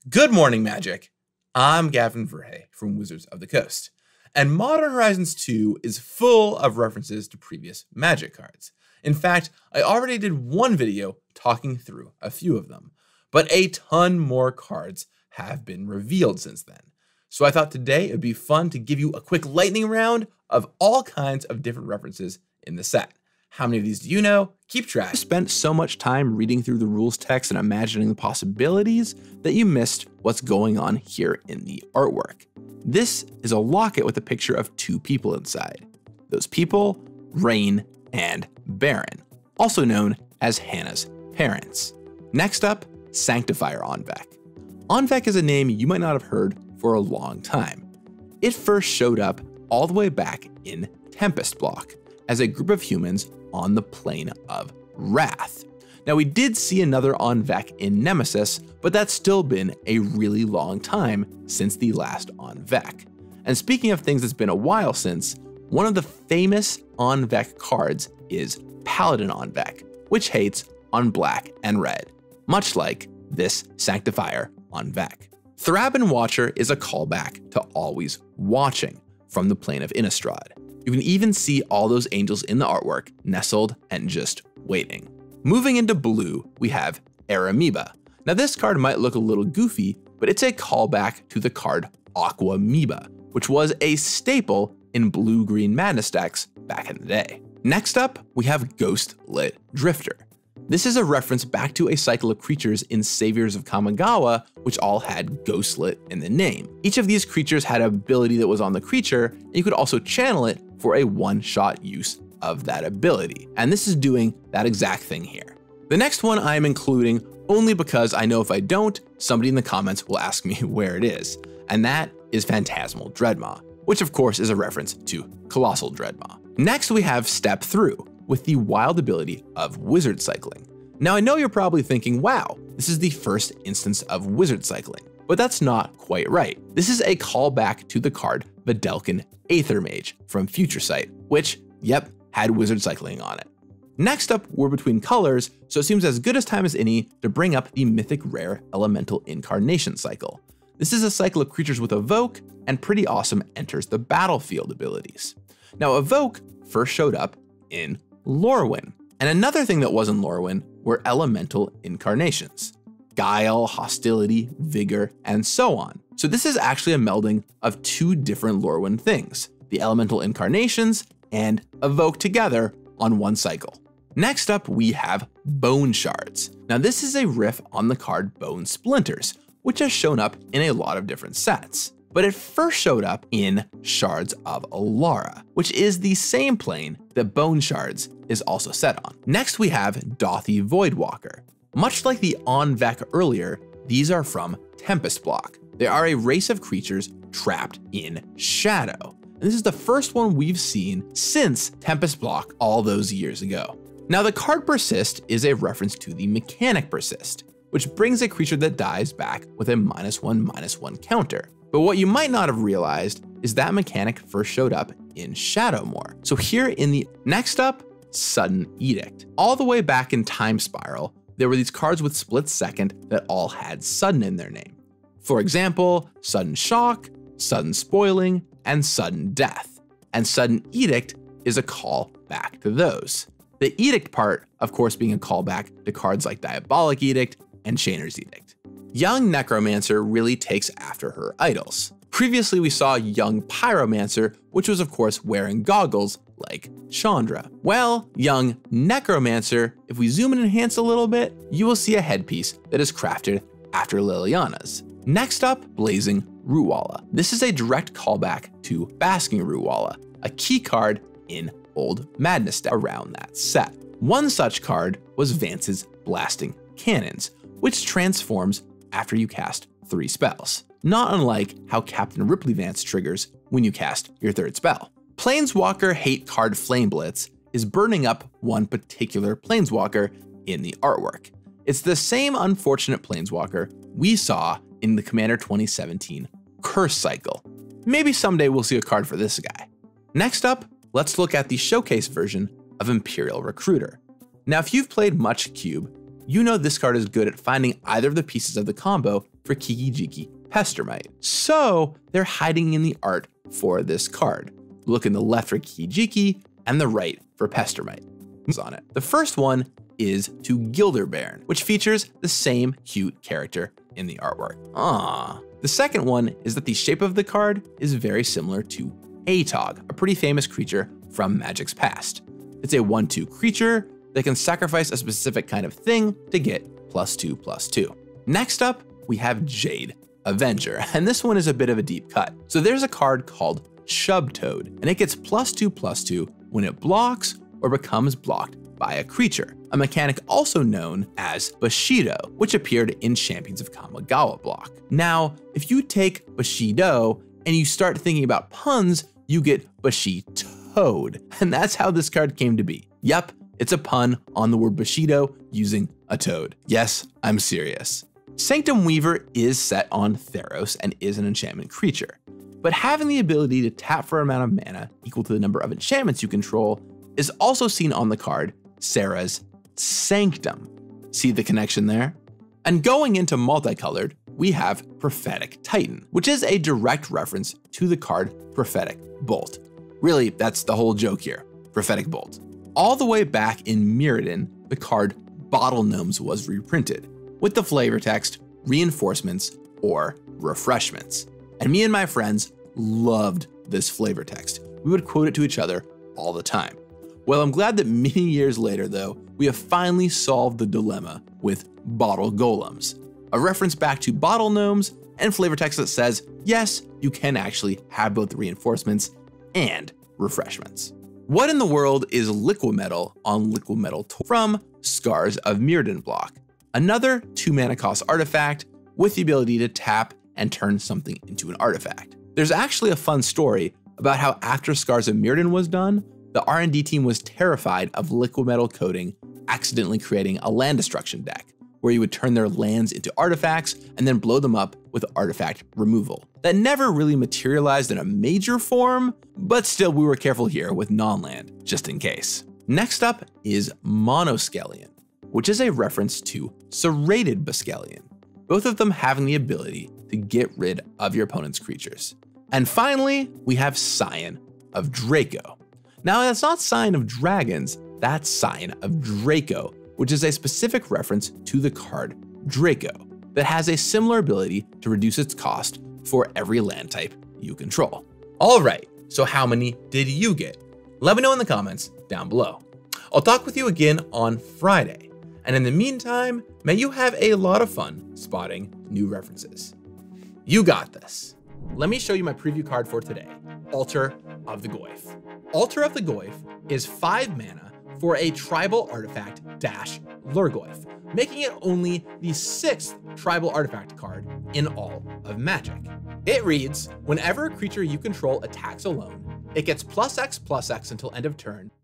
Good morning, Magic. I'm Gavin Verhey from Wizards of the Coast, and Modern Horizons 2 is full of references to previous Magic cards. In fact, I already did one video talking through a few of them, but a ton more cards have been revealed since then. So I thought today it'd be fun to give you a quick lightning round of all kinds of different references in the set. How many of these do you know? Keep track. You spent so much time reading through the rules text and imagining the possibilities that you missed what's going on here in the artwork. This is a locket with a picture of two people inside. Those people, Rain and Baron, also known as Hannah's parents. Next up, Sanctifier Onvek. Onvek is a name you might not have heard for a long time. It first showed up all the way back in Tempest Block as a group of humans on the plane of Wrath. Now, we did see another Onvek in Nemesis, but that's still been a really long time since the last Onvek. And speaking of things that's been a while since, one of the famous Onvek cards is Paladin Onvek, which hates on black and red, much like this Sanctifier Onvek. Thraben Watcher is a callback to Always Watching from the plane of Innistrad. You can even see all those angels in the artwork nestled and just waiting. Moving into blue, we have Arameba. Now this card might look a little goofy, but it's a callback to the card Aquamoeba, which was a staple in blue-green Madness decks back in the day. Next up, we have Ghostlit Drifter. This is a reference back to a cycle of creatures in Saviors of Kamigawa, which all had Ghostlit in the name. Each of these creatures had an ability that was on the creature, and you could also channel it for a one-shot use of that ability. And this is doing that exact thing here. The next one I'm including only because I know if I don't, somebody in the comments will ask me where it is. And that is Phantasmal Dreadmaw, which of course is a reference to Colossal Dreadmaw. Next we have Step Through, with the wild ability of Wizard Cycling. Now I know you're probably thinking, wow, this is the first instance of Wizard Cycling, but that's not quite right. This is a callback to the card Vedalken Aethermage from Future Sight, which, yep, had Wizard Cycling on it. Next up, we're between colors, so it seems as good a time as any to bring up the mythic rare Elemental Incarnation cycle. This is a cycle of creatures with Evoke and pretty awesome enters the battlefield abilities. Now Evoke first showed up in Lorwyn. And another thing that was in Lorwyn were elemental incarnations. Guile, hostility, vigor, and so on. So this is actually a melding of two different Lorwyn things, the elemental incarnations and Evoke together on one cycle. Next up, we have Bone Shards. Now this is a riff on the card Bone Splinters, which has shown up in a lot of different sets. But it first showed up in Shards of Alara, which is the same plane that Bone Shards is also set on. Next we have Dauthi Voidwalker. Much like the Onvek earlier, these are from Tempest Block. They are a race of creatures trapped in shadow. And this is the first one we've seen since Tempest Block all those years ago. Now the card Persist is a reference to the mechanic Persist, which brings a creature that dies back with a -1/-1 counter. But what you might not have realized is that mechanic first showed up in Shadowmoor. So here in the next up, Sudden Edict. All the way back in Time Spiral, there were these cards with Split Second that all had sudden in their name. For example, Sudden Shock, Sudden Spoiling, and Sudden Death. And Sudden Edict is a call back to those. The Edict part, of course, being a callback to cards like Diabolic Edict and Chainer's Edict. Young Necromancer really takes after her idols. Previously, we saw Young Pyromancer, which was of course wearing goggles like Chandra. Well, Young Necromancer, if we zoom and enhance a little bit, you will see a headpiece that is crafted after Liliana's. Next up, Blazing Rootwalla. This is a direct callback to Basking Rootwalla, a key card in Old Madness deck around that set. One such card was Vance's Blasting Cannons, which transforms after you cast 3 spells, not unlike how Captain Ripley Vance triggers when you cast your 3rd spell. Planeswalker Hate card Flame Blitz is burning up one particular Planeswalker in the artwork. It's the same unfortunate Planeswalker we saw in the Commander 2017 Curse cycle. Maybe someday we'll see a card for this guy. Next up, let's look at the showcase version of Imperial Recruiter. Now, if you've played much Cube, you know this card is good at finding either of the pieces of the combo for Kiki-Jiki Pestermite. So they're hiding in the art for this card. Look in the left for Kiki-Jiki and the right for Pestermite. On it. The first one is to Gilderbairn, which features the same cute character in the artwork. The second one is that the shape of the card is very similar to Atog, a pretty famous creature from Magic's past. It's a 1/2 creature that can sacrifice a specific kind of thing to get +2/+2. Next up, we have Jade Avenger, and this one is a bit of a deep cut. So there's a card called Shubtoad, and it gets +2/+2 when it blocks or becomes blocked by a creature, a mechanic also known as Bushido, which appeared in Champions of Kamigawa block. Now, if you take Bushido and you start thinking about puns, you get Bushi-Toad, and that's how this card came to be. Yep, it's a pun on the word Bushido using a toad. Yes, I'm serious. Sanctum Weaver is set on Theros and is an enchantment creature, but having the ability to tap for an amount of mana equal to the number of enchantments you control is also seen on the card Serra's Sanctum. See the connection there? And going into multicolored, we have Prophetic Titan, which is a direct reference to the card Prophetic Bolt. Really, that's the whole joke here, Prophetic Bolt. All the way back in Mirrodin, the card Bottle Gnomes was reprinted, with the flavor text, reinforcements, or refreshments. And me and my friends loved this flavor text. We would quote it to each other all the time. Well, I'm glad that many years later, though, we have finally solved the dilemma with Bottle Golems, a reference back to Bottle Gnomes and flavor text that says, yes, you can actually have both reinforcements and refreshments. What in the world is Liquimetal on Liquimetal from Scars of Mirrodin block? Another 2-mana cost artifact with the ability to tap and turn something into an artifact. There's actually a fun story about how after Scars of Mirrodin was done, the R&D team was terrified of Liquimetal coding accidentally creating a land destruction deck, where you would turn their lands into artifacts and then blow them up with artifact removal. That never really materialized in a major form, but still we were careful here with non-land, just in case. Next up is Monoscallion, which is a reference to Serrated Buscallion, both of them having the ability to get rid of your opponent's creatures. And finally, we have Scion of Draco. Now that's not Scion of Dragons, that's Scion of Draco, which is a specific reference to the card Draco that has a similar ability to reduce its cost for every land type you control. All right, so how many did you get? Let me know in the comments down below. I'll talk with you again on Friday. And in the meantime, may you have a lot of fun spotting new references. You got this. Let me show you my preview card for today, Altar of the Goyf. Altar of the Goyf is 5 mana for a tribal artifact Lurgoyf, making it only the 6th tribal artifact card in all of Magic. It reads, whenever a creature you control attacks alone, it gets +X/+X until end of turn,